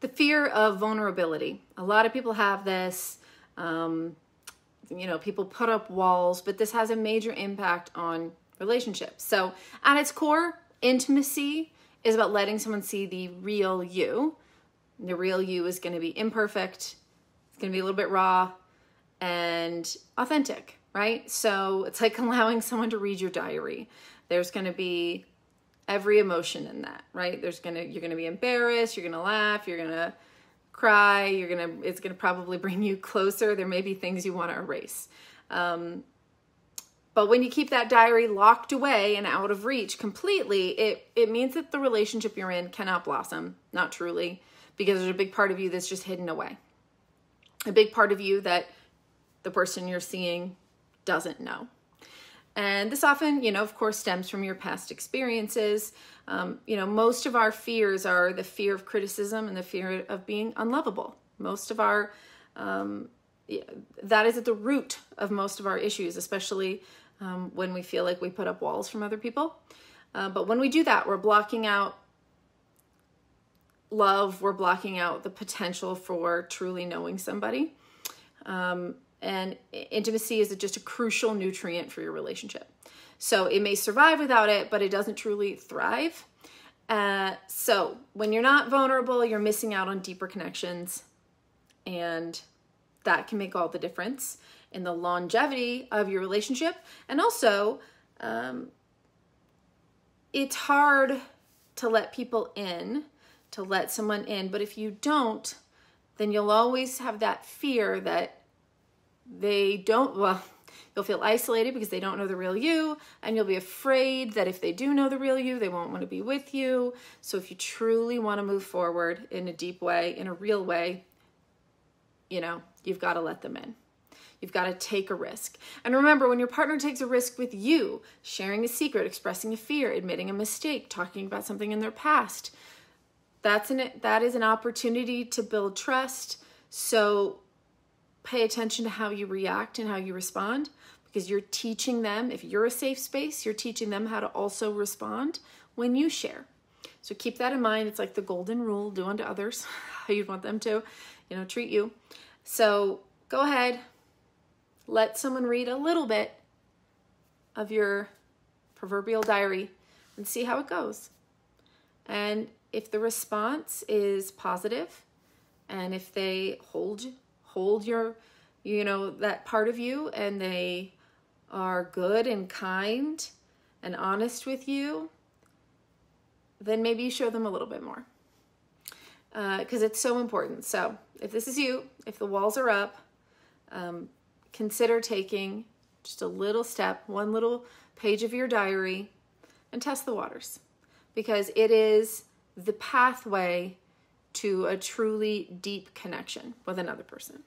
The fear of vulnerability. A lot of people have this. You know, people put up walls, but this has a major impact on relationships. So at its core, intimacy is about letting someone see the real you. The real you is going to be imperfect. It's going to be a little bit raw and authentic, right? So it's like allowing someone to read your diary. There's going to be every emotion in that, right? You're going to be embarrassed, you're going to laugh, you're going to cry, it's going to probably bring you closer. There may be things you want to erase. But when you keep that diary locked away and out of reach completely, it means that the relationship you're in cannot blossom, not truly, because there's a big part of you that's just hidden away. A big part of you that the person you're seeing doesn't know. And this often, you know, of course, stems from your past experiences. You know, most of our fears are the fear of criticism and the fear of being unlovable. Most of our, that is at the root of most of our issues, especially when we feel like we put up walls from other people. But when we do that, we're blocking out love, we're blocking out the potential for truly knowing somebody. And intimacy is just a crucial nutrient for your relationship. So it may survive without it, but it doesn't truly thrive. So when you're not vulnerable, you're missing out on deeper connections. And that can make all the difference in the longevity of your relationship. And also, it's hard to let people in, to let someone in. But if you don't, then you'll always have that fear that you'll feel isolated because they don't know the real you, and you'll be afraid that if they do know the real you, they won't want to be with you. So if you truly want to move forward in a deep way, in a real way, you know, you've got to let them in. You've got to take a risk. And remember, when your partner takes a risk with you, sharing a secret, expressing a fear, admitting a mistake, talking about something in their past, that is an opportunity to build trust. So pay attention to how you react and how you respond, because you're teaching them, if you're a safe space, you're teaching them how to also respond when you share. So keep that in mind. It's like the golden rule, do unto others how you'd want them to, you know, treat you. So go ahead, let someone read a little bit of your proverbial diary and see how it goes. And if the response is positive, and if they hold your, you know, that part of you, and they are good and kind and honest with you, then maybe you show them a little bit more, because it's so important. So if this is you, if the walls are up, consider taking just a little step, one little page of your diary, and test the waters, because it is the pathway to a truly deep connection with another person.